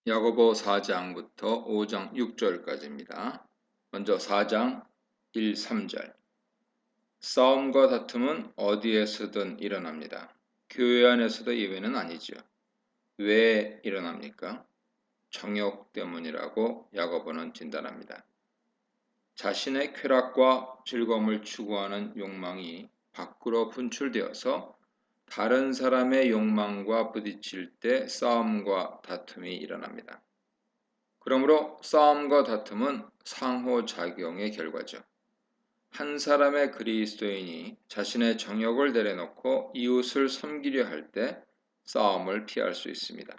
야고보 4장부터 5장 6절까지입니다. 먼저 4장 1, 3절. 싸움과 다툼은 어디에서든 일어납니다. 교회 안에서도 예외는 아니죠. 왜 일어납니까? 정욕 때문이라고 야고보는 진단합니다. 자신의 쾌락과 즐거움을 추구하는 욕망이 밖으로 분출되어서 다른 사람의 욕망과 부딪힐 때 싸움과 다툼이 일어납니다. 그러므로 싸움과 다툼은 상호작용의 결과죠. 한 사람의 그리스도인이 자신의 정욕을 내려놓고 이웃을 섬기려 할 때 싸움을 피할 수 있습니다.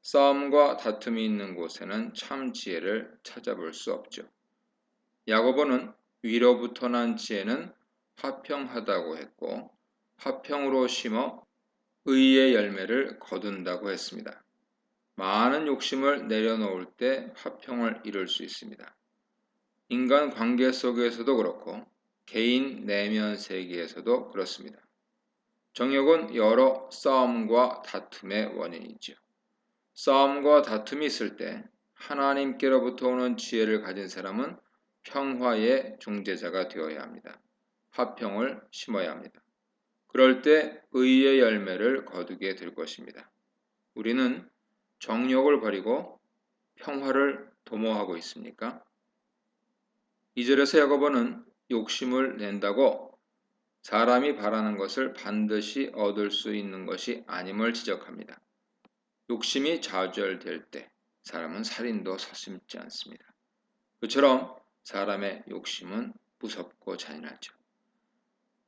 싸움과 다툼이 있는 곳에는 참 지혜를 찾아볼 수 없죠. 야고보는 위로부터 난 지혜는 화평하다고 했고 화평으로 심어 의의 열매를 거둔다고 했습니다. 많은 욕심을 내려놓을 때 화평을 이룰 수 있습니다. 인간 관계 속에서도 그렇고 개인 내면 세계에서도 그렇습니다. 정욕은 여러 싸움과 다툼의 원인이죠. 싸움과 다툼이 있을 때 하나님께로부터 오는 지혜를 가진 사람은 평화의 중재자가 되어야 합니다. 화평을 심어야 합니다. 그럴 때 의의 열매를 거두게 될 것입니다. 우리는 정욕을 버리고 평화를 도모하고 있습니까? 2절에서 야고보는 욕심을 낸다고 사람이 바라는 것을 반드시 얻을 수 있는 것이 아님을 지적합니다. 욕심이 좌절될 때 사람은 살인도 서슴지 않습니다. 그처럼 사람의 욕심은 무섭고 잔인하죠.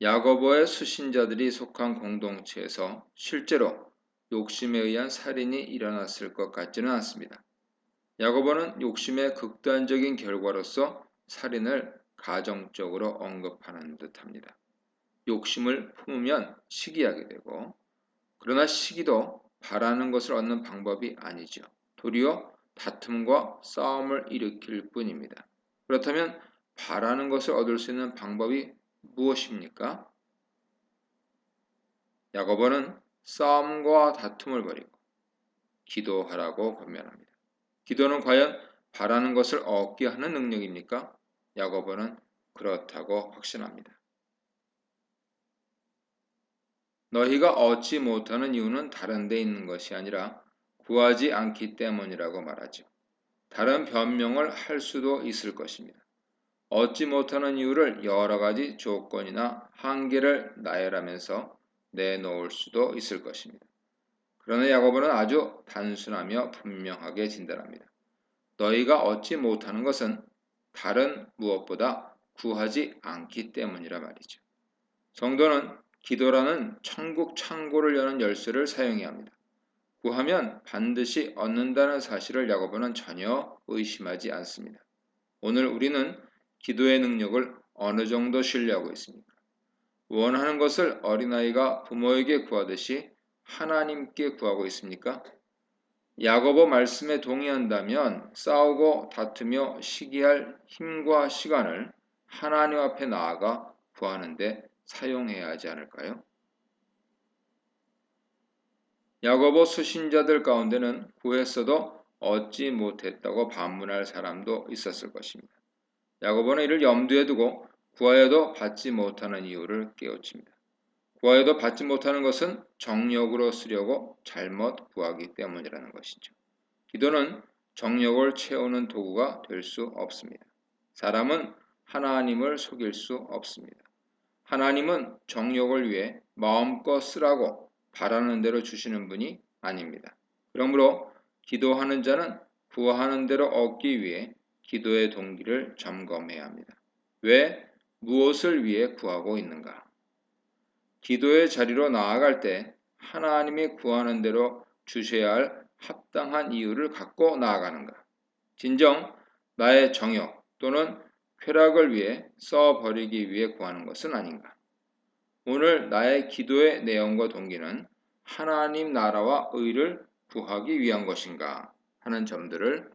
야고보의 수신자들이 속한 공동체에서 실제로 욕심에 의한 살인이 일어났을 것 같지는 않습니다. 야고보는 욕심의 극단적인 결과로서 살인을 가정적으로 언급하는 듯합니다. 욕심을 품으면 시기하게 되고, 그러나 시기도 바라는 것을 얻는 방법이 아니죠. 도리어 다툼과 싸움을 일으킬 뿐입니다. 그렇다면 바라는 것을 얻을 수 있는 방법이 무엇입니까? 야고보는 싸움과 다툼을 버리고 기도하라고 권면합니다. 기도는 과연 바라는 것을 얻게 하는 능력입니까? 야고보는 그렇다고 확신합니다. 너희가 얻지 못하는 이유는 다른 데 있는 것이 아니라 구하지 않기 때문이라고 말하죠. 다른 변명을 할 수도 있을 것입니다. 얻지 못하는 이유를 여러 가지 조건이나 한계를 나열하면서 내놓을 수도 있을 것입니다. 그러나 야고보는 아주 단순하며 분명하게 진단합니다. 너희가 얻지 못하는 것은 다른 무엇보다 구하지 않기 때문이라 말이죠. 성도는 기도라는 천국 창고를 여는 열쇠를 사용해야 합니다. 구하면 반드시 얻는다는 사실을 야고보는 전혀 의심하지 않습니다. 오늘 우리는 기도의 능력을 어느 정도 신뢰하고 있습니까? 원하는 것을 어린아이가 부모에게 구하듯이 하나님께 구하고 있습니까? 야고보 말씀에 동의한다면 싸우고 다투며 시기할 힘과 시간을 하나님 앞에 나아가 구하는데 사용해야 하지 않을까요? 야고보 수신자들 가운데는 구했어도 얻지 못했다고 반문할 사람도 있었을 것입니다. 야고보는 이를 염두에 두고 구하여도 받지 못하는 이유를 깨우칩니다. 구하여도 받지 못하는 것은 정욕으로 쓰려고 잘못 구하기 때문이라는 것이죠. 기도는 정욕을 채우는 도구가 될 수 없습니다. 사람은 하나님을 속일 수 없습니다. 하나님은 정욕을 위해 마음껏 쓰라고 바라는 대로 주시는 분이 아닙니다. 그러므로 기도하는 자는 구하는 대로 얻기 위해 기도의 동기를 점검해야 합니다. 왜, 무엇을 위해 구하고 있는가? 기도의 자리로 나아갈 때 하나님이 구하는 대로 주셔야 할 합당한 이유를 갖고 나아가는가? 진정 나의 정욕 또는 쾌락을 위해 써버리기 위해 구하는 것은 아닌가? 오늘 나의 기도의 내용과 동기는 하나님 나라와 의를 구하기 위한 것인가 하는 점들을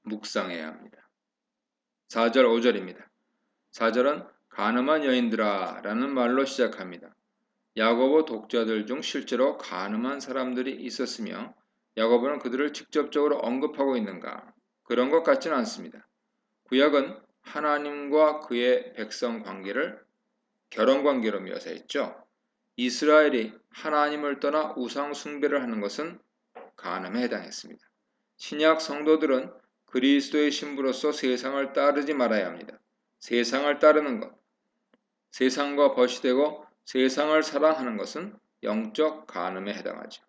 묵상해야 합니다. 4절 5절입니다. 4절은 가늠한 여인들아 라는 말로 시작합니다. 야고보 독자들 중 실제로 가늠한 사람들이 있었으며 야고보는 그들을 직접적으로 언급하고 있는가? 그런 것 같지는 않습니다. 구약은 하나님과 그의 백성 관계를 결혼 관계로 묘사했죠. 이스라엘이 하나님을 떠나 우상 숭배를 하는 것은 간음에 해당했습니다. 신약 성도들은 그리스도의 신부로서 세상을 따르지 말아야 합니다. 세상을 따르는 것, 세상과 벗이되고 세상을 사랑하는 것은 영적 간음에 해당하죠.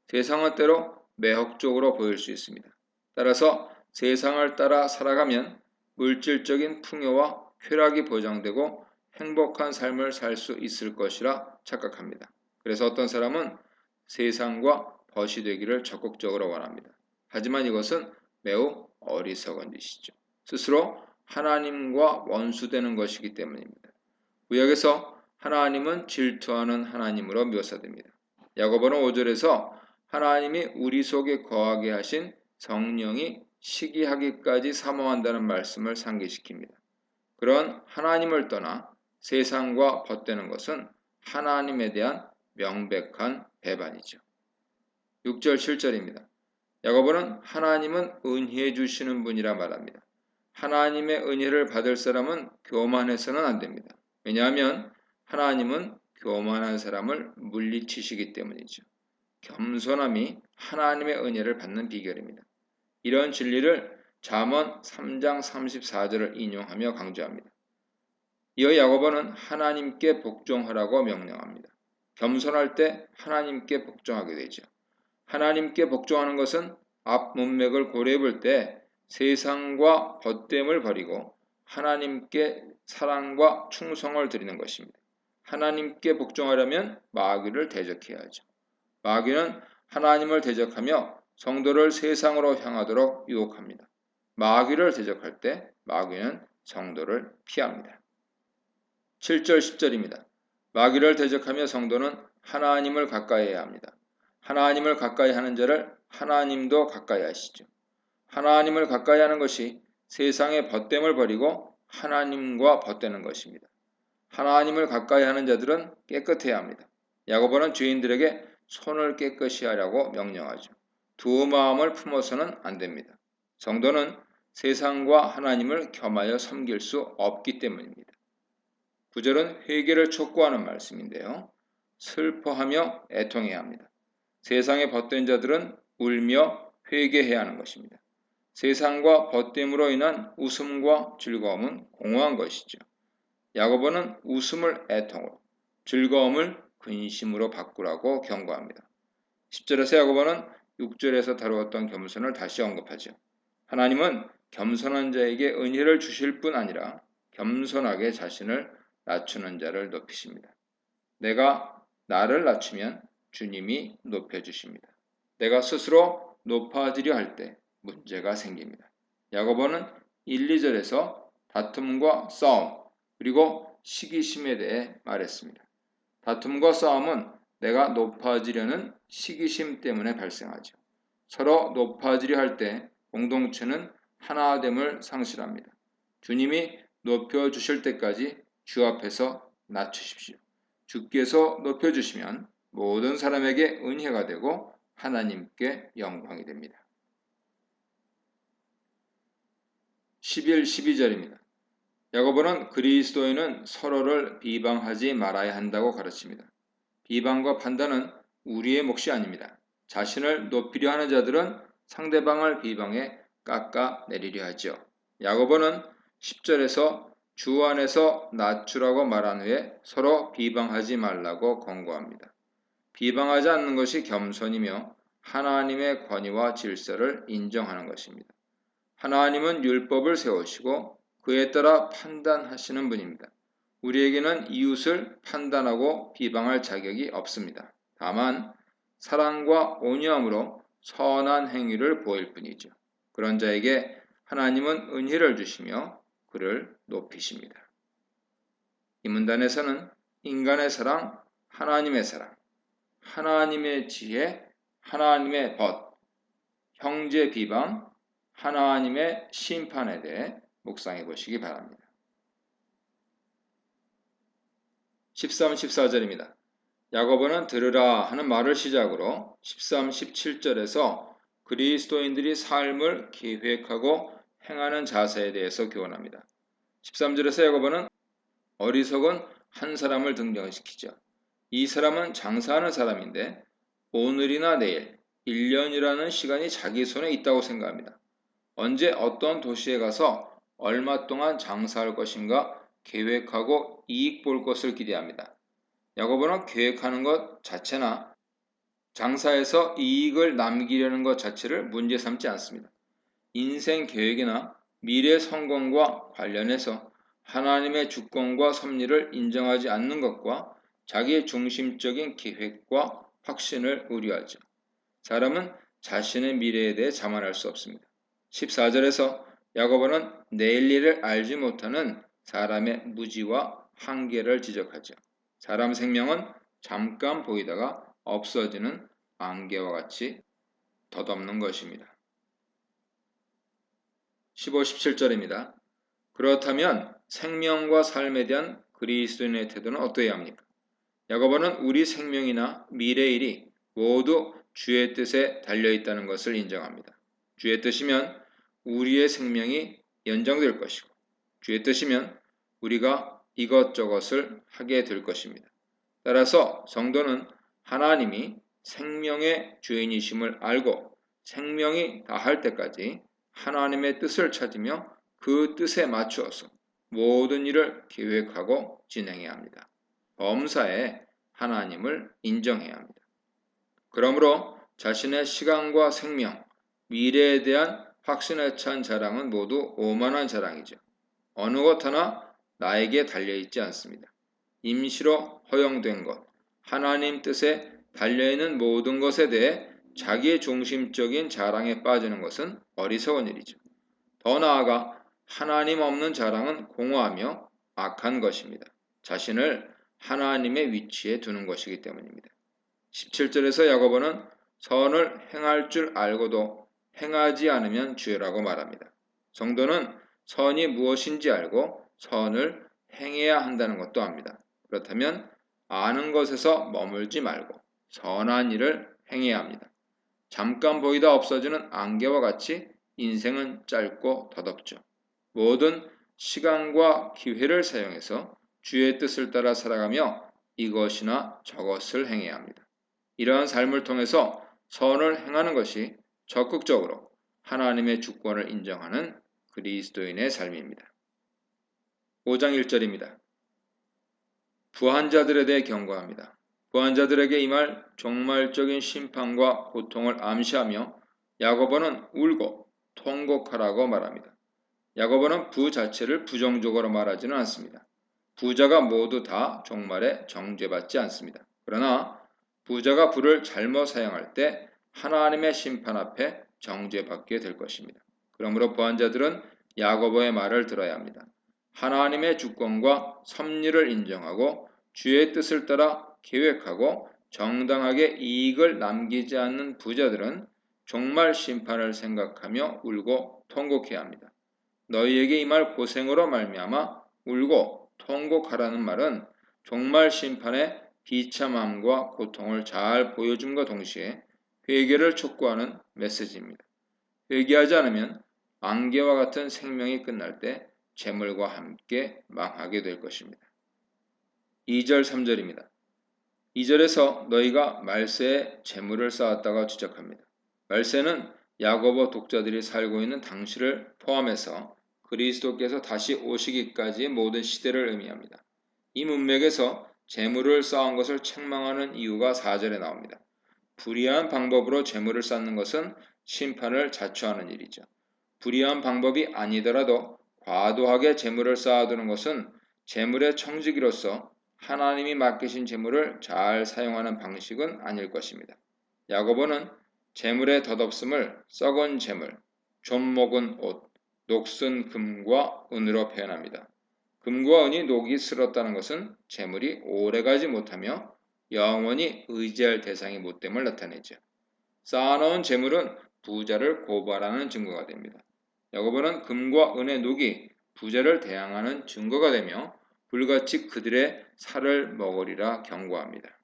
세상은 때로 매혹적으로 보일 수 있습니다. 따라서 세상을 따라 살아가면 물질적인 풍요와 쾌락이 보장되고 행복한 삶을 살 수 있을 것이라 착각합니다. 그래서 어떤 사람은 세상과 벗이 되기를 적극적으로 원합니다. 하지만 이것은 매우 어리석은 짓이죠. 스스로 하나님과 원수되는 것이기 때문입니다. 구약에서 하나님은 질투하는 하나님으로 묘사됩니다. 야고보는 5절에서 하나님이 우리 속에 거하게 하신 성령이 시기하기까지 사모한다는 말씀을 상기시킵니다. 그런 하나님을 떠나 세상과 벗되는 것은 하나님에 대한 명백한 배반이죠. 6절 7절입니다. 야고보는 하나님은 은혜해 주시는 분이라 말합니다. 하나님의 은혜를 받을 사람은 교만해서는 안 됩니다. 왜냐하면 하나님은 교만한 사람을 물리치시기 때문이죠. 겸손함이 하나님의 은혜를 받는 비결입니다. 이런 진리를 잠언 3장 34절을 인용하며 강조합니다. 이어 야고보는 하나님께 복종하라고 명령합니다. 겸손할 때 하나님께 복종하게 되죠. 하나님께 복종하는 것은 앞 문맥을 고려해 볼 때 세상과 벗됨을 버리고 하나님께 사랑과 충성을 드리는 것입니다. 하나님께 복종하려면 마귀를 대적해야 하죠. 마귀는 하나님을 대적하며 성도를 세상으로 향하도록 유혹합니다. 마귀를 대적할 때 마귀는 성도를 피합니다. 7절 10절입니다. 마귀를 대적하며 성도는 하나님을 가까이 해야 합니다. 하나님을 가까이 하는 자를 하나님도 가까이 하시죠. 하나님을 가까이 하는 것이 세상의 벗됨을 버리고 하나님과 벗되는 것입니다. 하나님을 가까이 하는 자들은 깨끗해야 합니다. 야고보는 죄인들에게 손을 깨끗이 하라고 명령하죠. 두 마음을 품어서는 안 됩니다. 성도는 세상과 하나님을 겸하여 섬길 수 없기 때문입니다. 9절은 회개를 촉구하는 말씀인데요. 슬퍼하며 애통해야 합니다. 세상에 벗된 자들은 울며 회개해야 하는 것입니다. 세상과 벗됨으로 인한 웃음과 즐거움은 공허한 것이죠. 야고보는 웃음을 애통으로, 즐거움을 근심으로 바꾸라고 경고합니다. 10절에서 야고보는 6절에서 다루었던 겸손을 다시 언급하죠. 하나님은 겸손한 자에게 은혜를 주실 뿐 아니라 겸손하게 자신을 낮추는 자를 높이십니다. 내가 나를 낮추면 주님이 높여주십니다. 내가 스스로 높아지려 할 때 문제가 생깁니다. 야고보는 1, 2절에서 다툼과 싸움 그리고 시기심에 대해 말했습니다. 다툼과 싸움은 내가 높아지려는 시기심 때문에 발생하죠. 서로 높아지려 할 때 공동체는 하나됨을 상실합니다. 주님이 높여주실 때까지 주 앞에서 낮추십시오. 주께서 높여주시면 모든 사람에게 은혜가 되고 하나님께 영광이 됩니다. 11, 12절입니다. 야고보는 그리스도인은 서로를 비방하지 말아야 한다고 가르칩니다. 비방과 판단은 우리의 몫이 아닙니다. 자신을 높이려 하는 자들은 상대방을 비방해 깎아내리려 하죠. 야고보는 10절에서 주 안에서 낮추라고 말한 후에 서로 비방하지 말라고 권고합니다. 비방하지 않는 것이 겸손이며 하나님의 권위와 질서를 인정하는 것입니다. 하나님은 율법을 세우시고 그에 따라 판단하시는 분입니다. 우리에게는 이웃을 판단하고 비방할 자격이 없습니다. 다만 사랑과 온유함으로 선한 행위를 보일 뿐이죠. 그런 자에게 하나님은 은혜를 주시며 그를 높이십니다. 이 문단에서는 인간의 사랑, 하나님의 사랑, 하나님의 지혜, 하나님의 벗, 형제 비방, 하나님의 심판에 대해 묵상해 보시기 바랍니다. 13, 14절입니다. 야고보는 들으라 하는 말을 시작으로 13, 17절에서 그리스도인들이 삶을 계획하고 행하는 자세에 대해서 교훈합니다. 13절에서 야고보는 어리석은 한 사람을 등장시키죠. 이 사람은 장사하는 사람인데 오늘이나 내일, 1년이라는 시간이 자기 손에 있다고 생각합니다. 언제 어떤 도시에 가서 얼마 동안 장사할 것인가 계획하고 이익 볼 것을 기대합니다. 야고보는 계획하는 것 자체나 장사에서 이익을 남기려는 것 자체를 문제 삼지 않습니다. 인생 계획이나 미래 성공과 관련해서 하나님의 주권과 섭리를 인정하지 않는 것과 자기 중심적인 계획과 확신을 우려하죠. 사람은 자신의 미래에 대해 자만할 수 없습니다. 14절에서 야고보는 내일 일을 알지 못하는 사람의 무지와 한계를 지적하죠. 사람 생명은 잠깐 보이다가 없어지는 안개와 같이 덧없는 것입니다. 15, 17절입니다. 그렇다면 생명과 삶에 대한 그리스도인의 태도는 어떠해야 합니까? 야고보는 우리 생명이나 미래일이 모두 주의 뜻에 달려있다는 것을 인정합니다. 주의 뜻이면 우리의 생명이 연장될 것이고 주의 뜻이면 우리가 이것저것을 하게 될 것입니다. 따라서 성도는 하나님이 생명의 주인이심을 알고 생명이 다할 때까지 하나님의 뜻을 찾으며 그 뜻에 맞추어서 모든 일을 계획하고 진행해야 합니다. 범사에 하나님을 인정해야 합니다. 그러므로 자신의 시간과 생명, 미래에 대한 확신에 찬 자랑은 모두 오만한 자랑이죠. 어느 것 하나 나에게 달려있지 않습니다. 임시로 허용된 것, 하나님 뜻에 달려있는 모든 것에 대해 자기 중심적인 자랑에 빠지는 것은 어리석은 일이죠. 더 나아가 하나님 없는 자랑은 공허하며 악한 것입니다. 자신을 하나님의 위치에 두는 것이기 때문입니다. 17절에서 야고보는 선을 행할 줄 알고도 행하지 않으면 죄라고 말합니다. 성도는 선이 무엇인지 알고 선을 행해야 한다는 것도 압니다. 그렇다면 아는 것에서 머물지 말고 선한 일을 행해야 합니다. 잠깐 보이다 없어지는 안개와 같이 인생은 짧고 덧없죠. 모든 시간과 기회를 사용해서 주의 뜻을 따라 살아가며 이것이나 저것을 행해야 합니다. 이러한 삶을 통해서 선을 행하는 것이 적극적으로 하나님의 주권을 인정하는 그리스도인의 삶입니다. 5장 1절입니다. 부한 자들에 대해 경고합니다. 부한 자들에게 임할 종말적인 심판과 고통을 암시하며 야고보는 울고 통곡하라고 말합니다. 야고보는 부 자체를 부정적으로 말하지는 않습니다. 부자가 모두 다 종말에 정죄받지 않습니다. 그러나 부자가 부를 잘못 사용할 때 하나님의 심판 앞에 정죄받게 될 것입니다. 그러므로 부한 자들은 야고보의 말을 들어야 합니다. 하나님의 주권과 섭리를 인정하고 주의 뜻을 따라 계획하고 정당하게 이익을 남기지 않는 부자들은 종말 심판을 생각하며 울고 통곡해야 합니다. 너희에게 임할 고생으로 말미암아 울고 통곡하라는 말은 종말 심판의 비참함과 고통을 잘 보여줌과 동시에 회개를 촉구하는 메시지입니다. 회개하지 않으면 안개와 같은 생명이 끝날 때 재물과 함께 망하게 될 것입니다. 2절 3절입니다. 2절에서 너희가 말세에 재물을 쌓았다가 지적합니다. 말세는 야고보 독자들이 살고 있는 당시를 포함해서 그리스도께서 다시 오시기까지의 모든 시대를 의미합니다. 이 문맥에서 재물을 쌓은 것을 책망하는 이유가 4절에 나옵니다. 불의한 방법으로 재물을 쌓는 것은 심판을 자초하는 일이죠. 불의한 방법이 아니더라도 과도하게 재물을 쌓아두는 것은 재물의 청지기로서 하나님이 맡기신 재물을 잘 사용하는 방식은 아닐 것입니다. 야고보는 재물의 덧없음을 썩은 재물, 좀 먹은 옷, 녹슨 금과 은으로 표현합니다. 금과 은이 녹이 슬었다는 것은 재물이 오래가지 못하며 영원히 의지할 대상이 못됨을 나타내죠. 쌓아놓은 재물은 부자를 고발하는 증거가 됩니다. 야고보는 금과 은의 녹이 부자를 대항하는 증거가 되며 불같이 그들의 살을 먹으리라 경고합니다.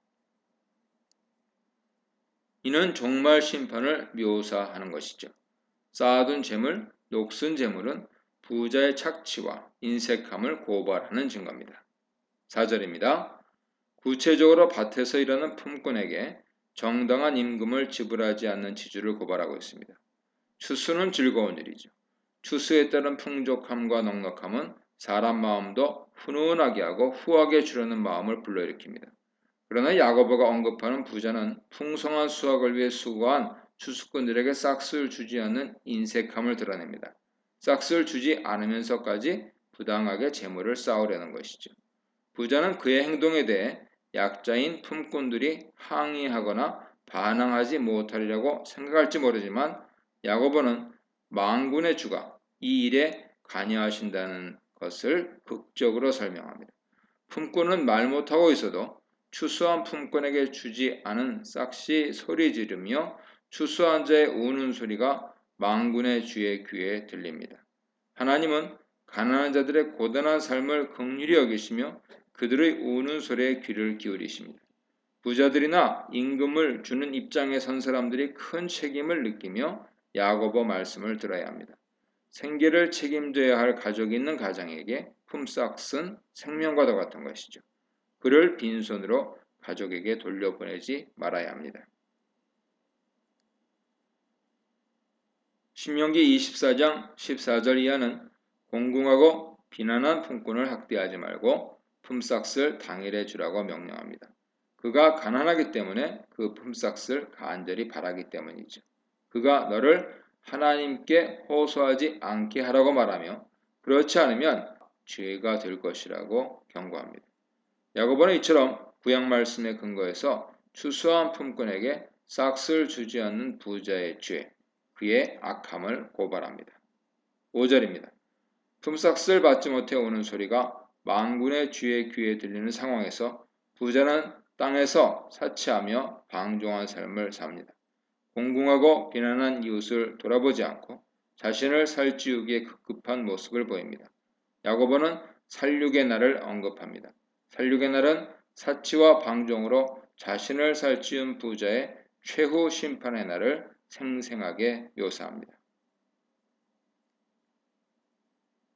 이는 종말 심판을 묘사하는 것이죠. 쌓아둔 재물, 녹슨 재물은 부자의 착취와 인색함을 고발하는 증거입니다. 4절입니다. 구체적으로 밭에서 일하는 품꾼에게 정당한 임금을 지불하지 않는 지주를 고발하고 있습니다. 추수는 즐거운 일이죠. 추수에 따른 풍족함과 넉넉함은 사람 마음도 훈훈하게 하고 후하게 주려는 마음을 불러일으킵니다. 그러나 야고보가 언급하는 부자는 풍성한 수확을 위해 수고한 추수꾼들에게 싹스를 주지 않는 인색함을 드러냅니다. 싹스를 주지 않으면서까지 부당하게 재물을 쌓으려는 것이죠. 부자는 그의 행동에 대해 약자인 품꾼들이 항의하거나 반항하지 못하리라고 생각할지 모르지만 야고보는 만군의 주가 이 일에 관여하신다는 것을 극적으로 설명합니다. 품꾼은 말 못하고 있어도 추수한 품꾼에게 주지 않은 싹시 소리 지르며 추수한 자의 우는 소리가 만군의 주의 귀에 들립니다. 하나님은 가난한 자들의 고단한 삶을 긍휼히 여기시며 그들의 우는 소리에 귀를 기울이십니다. 부자들이나 임금을 주는 입장에 선 사람들이 큰 책임을 느끼며 야고보 말씀을 들어야 합니다. 생계를 책임져야 할 가족이 있는 가장에게 품삯은 생명과도 같은 것이죠. 그를 빈손으로 가족에게 돌려보내지 말아야 합니다. 신명기 24장 14절 이하는 공궁하고 비난한 품꾼을 학대하지 말고 품삯을 당일에 주라고 명령합니다. 그가 가난하기 때문에 그 품삯을 간절히 바라기 때문이죠. 그가 너를 하나님께 호소하지 않게 하라고 말하며 그렇지 않으면 죄가 될 것이라고 경고합니다. 야고보는 이처럼 구약 말씀에 근거해서 추수한 품꾼에게 싹스를 주지 않는 부자의 죄, 그의 악함을 고발합니다. 5절입니다. 품삯을 받지 못해 오는 소리가 만군의 주의 귀에 들리는 상황에서 부자는 땅에서 사치하며 방종한 삶을 삽니다. 공궁하고 비난한 이웃을 돌아보지 않고 자신을 살찌우기에 급급한 모습을 보입니다. 야고보는 살육의 날을 언급합니다. 살육의 날은 사치와 방종으로 자신을 살찌운 부자의 최후 심판의 날을 생생하게 묘사합니다.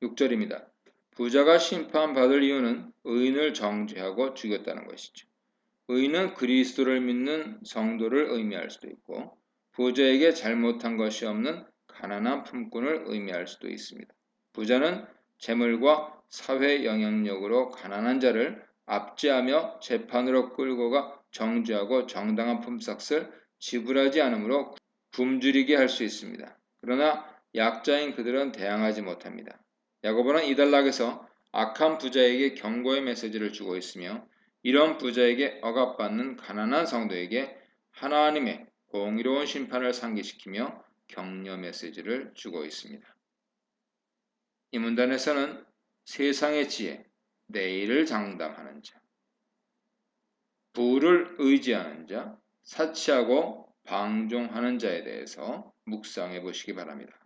6절입니다. 부자가 심판받을 이유는 의인을 정죄하고 죽였다는 것이죠. 의인은 그리스도를 믿는 성도를 의미할 수도 있고 부자에게 잘못한 것이 없는 가난한 품꾼을 의미할 수도 있습니다. 부자는 재물과 사회 영향력으로 가난한 자를 압제하며 재판으로 끌고 가 정죄하고 정당한 품삯을 지불하지 않으므로 굶주리게 할 수 있습니다. 그러나 약자인 그들은 대항하지 못합니다. 야고보는 이 단락에서 악한 부자에게 경고의 메시지를 주고 있으며 이런 부자에게 억압받는 가난한 성도에게 하나님의 공의로운 심판을 상기시키며 격려 메시지를 주고 있습니다. 이 문단에서는 세상의 지혜, 내일을 장담하는 자, 부를 의지하는 자, 사치하고 방종하는 자에 대해서 묵상해 보시기 바랍니다.